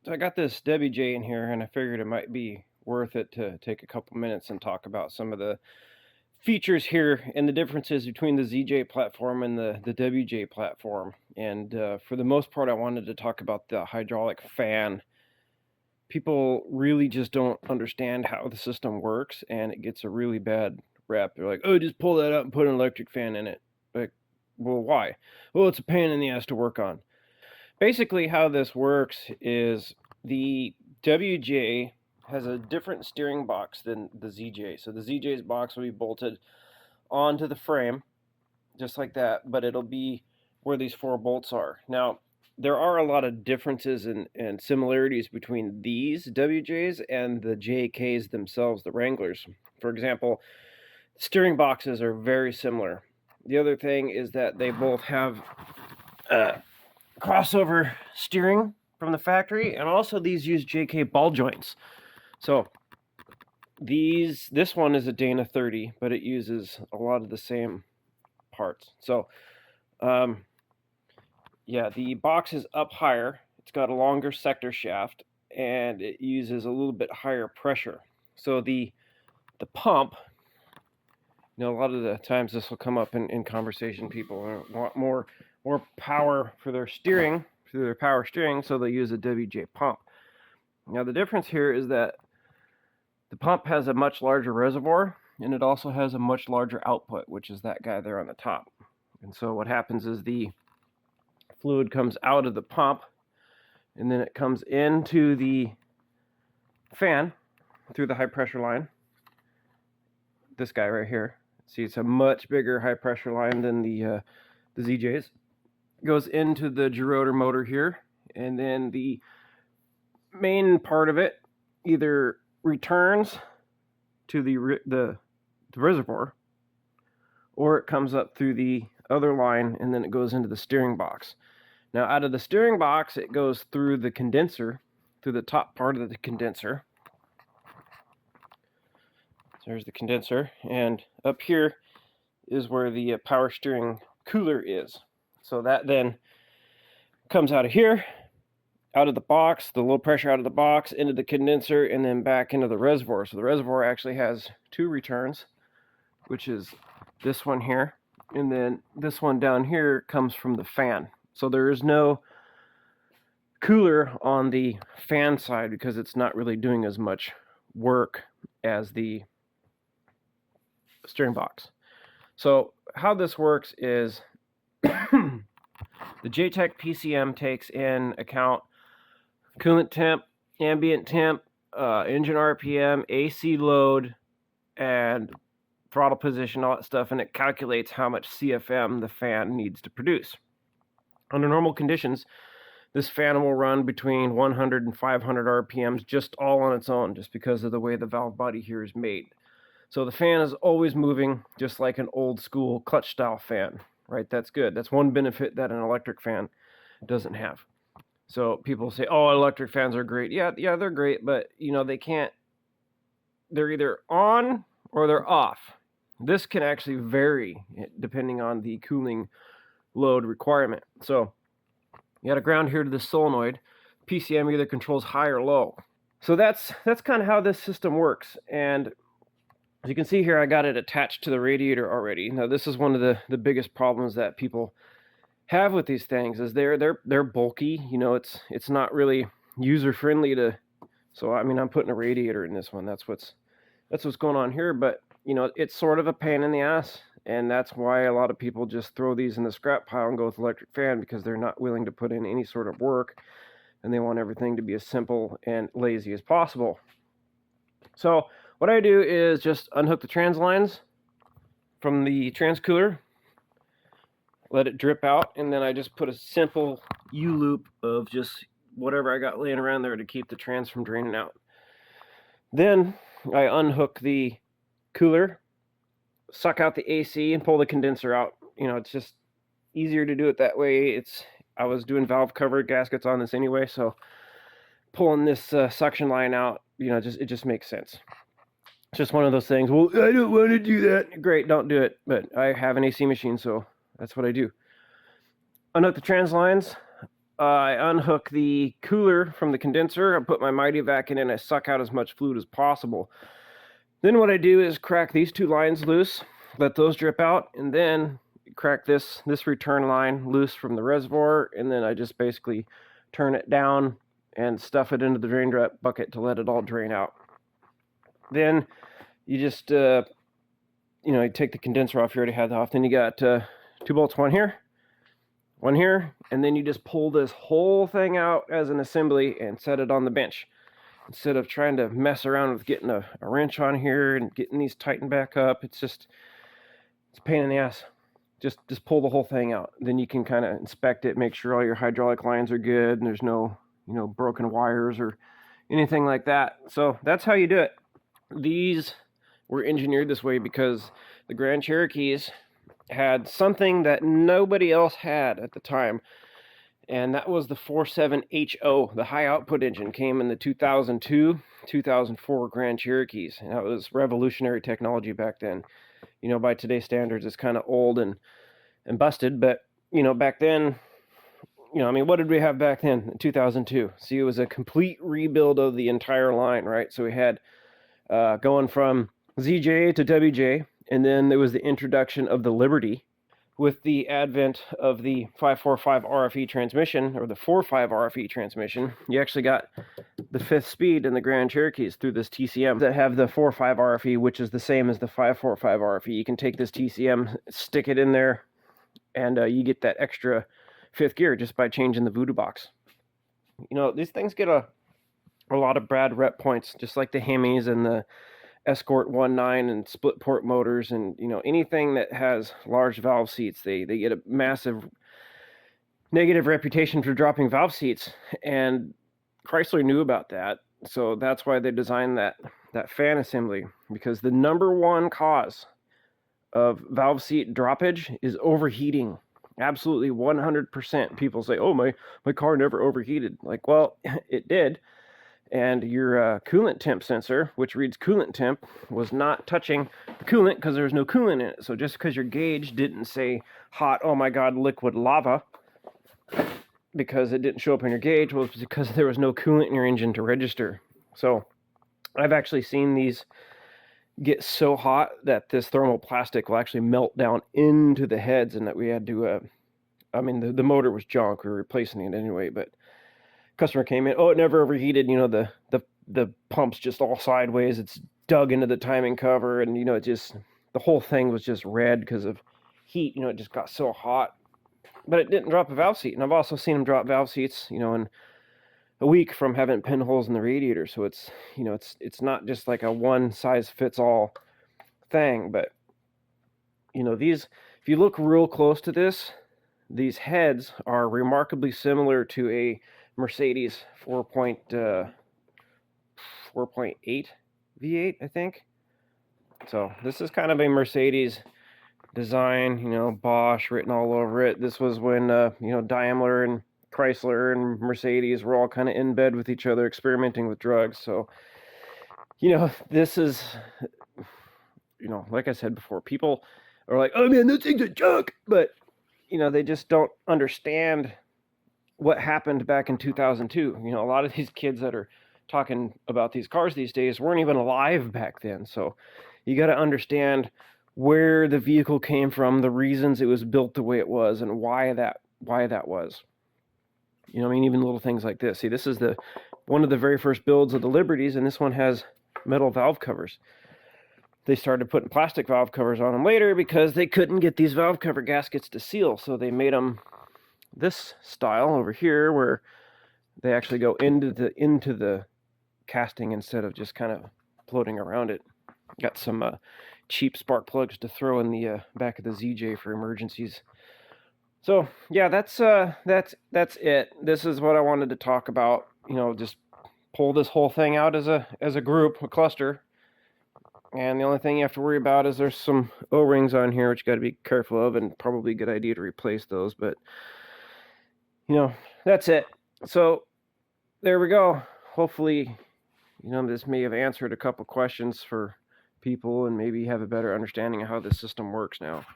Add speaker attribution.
Speaker 1: So I got this WJ in here, and I figured it might be worth it to take a couple minutes and talk about some of the features here and the differences between the ZJ platform and the WJ platform. And for the most part, I wanted to talk about the hydraulic fan. People really just don't understand how the system works, and it gets a really bad rep. They're like, "Oh, just pull that out and put an electric fan in it." Like, well, why? Well, it's a pain in the ass to work on. Basically, how this works is the WJ has a different steering box than the ZJ. So the ZJ's box will be bolted onto the frame, just like that, but it'll be where these 4 bolts are. Now, there are a lot of differences and similarities between these WJs and the JKs themselves, the Wranglers. For example, steering boxes are very similar. The other thing is that they both have crossover steering from the factory, and also these use JK ball joints. So this one is a Dana 30, but it uses a lot of the same parts. So yeah, the box is up higher. It's got a longer sector shaft, and it uses a little bit higher pressure. So the pump, a lot of the times this will come up in conversation. People want more power for their steering, through their power steering, so they use a WJ pump. Now the difference here is that the pump has a much larger reservoir, and it also has a much larger output, which is that guy there on the top. And so what happens is the fluid comes out of the pump, and then it comes into the fan through the high pressure line. This guy right here. See, it's a much bigger high pressure line than the ZJs. Goes into the gerotor motor here, and then the main part of it either returns to the reservoir, or it comes up through the other line, and then it goes into the steering box. Now, out of the steering box, it goes through the condenser, through the top part of the condenser. So there's the condenser, and up here is where the power steering cooler is. So that then comes out of here, out of the box, the low pressure out of the box, into the condenser, and then back into the reservoir. So the reservoir actually has 2 returns, which is this one here, and then this one down here comes from the fan. So there is no cooler on the fan side because it's not really doing as much work as the steering box. So how this works is the JTEC PCM takes in account coolant temp, ambient temp, engine RPM, AC load, and throttle position, all that stuff, and it calculates how much CFM the fan needs to produce. Under normal conditions, this fan will run between 100 and 500 RPMs just all on its own, just because of the way the valve body here is made. So the fan is always moving, just like an old school clutch style fan, right? That's good. That's one benefit that an electric fan doesn't have. So people say, "Oh, electric fans are great." Yeah, they're great, but they're either on or they're off. This can actually vary depending on the cooling load requirement. So you got a ground here to the solenoid. PCM either controls high or low. So that's kind of how this system works. And as you can see here, I got it attached to the radiator already. Now this is one of the biggest problems that people have with these things is they're bulky. It's not really user friendly to. So I mean, I'm putting a radiator in this one. That's what's going on here. But it's sort of a pain in the ass, and that's why a lot of people just throw these in the scrap pile and go with electric fan, because they're not willing to put in any sort of work, and they want everything to be as simple and lazy as possible. So what I do is just unhook the trans lines from the transcooler, let it drip out, and then I just put a simple U-loop of just whatever I got laying around there to keep the trans from draining out. Then I unhook the cooler, suck out the AC, and pull the condenser out. It's just easier to do it that way. I was doing valve cover gaskets on this anyway, so pulling this suction line out, it just makes sense. It's just one of those things. Well, I don't want to do that. Great, don't do it. But I have an AC machine, so that's what I do. Unhook the trans lines, I unhook the cooler from the condenser, I put my Mighty Vac in, and I suck out as much fluid as possible. Then what I do is crack these two lines loose, let those drip out, and then crack this return line loose from the reservoir, and then I just basically turn it down and stuff it into the drain bucket to let it all drain out. Then you just you take the condenser off. You already had that off. Then you got 2 bolts, one here, and then you just pull this whole thing out as an assembly and set it on the bench, instead of trying to mess around with getting a wrench on here and getting these tightened back up. It's a pain in the ass. Just pull the whole thing out. Then you can kind of inspect it, make sure all your hydraulic lines are good and there's no broken wires or anything like that. So that's how you do it. These were engineered this way because the Grand Cherokees had something that nobody else had at the time, and that was the 47HO. The high output engine came in the 2002 2004 Grand Cherokees, and that was revolutionary technology back then. By today's standards, it's kind of old and busted, but back then, what did we have back then in 2002? See, it was a complete rebuild of the entire line, right? So we had going from ZJ to WJ, and then there was the introduction of the Liberty. With the advent of the 545 RFE transmission, or the 45 RFE transmission, you actually got the 5th speed in the Grand Cherokees through this TCM that have the 45 RFE, which is the same as the 545 RFE. You can take this TCM, stick it in there, and you get that extra 5th gear just by changing the voodoo box. These things get a lot of bad rep points, just like the Hemis and the Escort 1.9 and split port motors, and anything that has large valve seats, they get a massive negative reputation for dropping valve seats, and Chrysler knew about that. So that's why they designed that fan assembly, because the number one cause of valve seat droppage is overheating. Absolutely 100%. People say, oh, my car never overheated. Like, well, it did. And your coolant temp sensor, which reads coolant temp, was not touching the coolant because there was no coolant in it. So just because your gauge didn't say hot, oh my god, liquid lava, because it didn't show up on your gauge, was because there was no coolant in your engine to register. So I've actually seen these get so hot that this thermoplastic will actually melt down into the heads, and that we had to the motor was junk, we were replacing it anyway, but customer came in, oh, it never overheated, the pump's just all sideways, it's dug into the timing cover, and it just, the whole thing was just red because of heat. It just got so hot, but it didn't drop a valve seat. And I've also seen them drop valve seats in a week from having pinholes in the radiator. So it's it's not just like a one size fits all thing. But these, if you look real close to this, these heads are remarkably similar to a Mercedes 4.8 V8, I think. So this is kind of a Mercedes design, Bosch written all over it. This was when Daimler and Chrysler and Mercedes were all kind of in bed with each other, experimenting with drugs. So this is, like I said before, people are like, oh man, those things are junk, but they just don't understand what happened back in 2002. A lot of these kids that are talking about these cars these days weren't even alive back then. So you got to understand where the vehicle came from, the reasons it was built the way it was, and why that was. Even little things like this. See, this is one of the very first builds of the Liberties, and this one has metal valve covers. They started putting plastic valve covers on them later because they couldn't get these valve cover gaskets to seal, so they made them this style over here, where they actually go into the casting instead of just kind of floating around it. Got some cheap spark plugs to throw in the back of the ZJ for emergencies. So yeah, that's it. This is what I wanted to talk about. Just pull this whole thing out as a group, a cluster. And the only thing you have to worry about is there's some O-rings on here, which you got to be careful of, and probably a good idea to replace those. But that's it. So there we go. Hopefully, this may have answered a couple questions for people and maybe have a better understanding of how the system works now.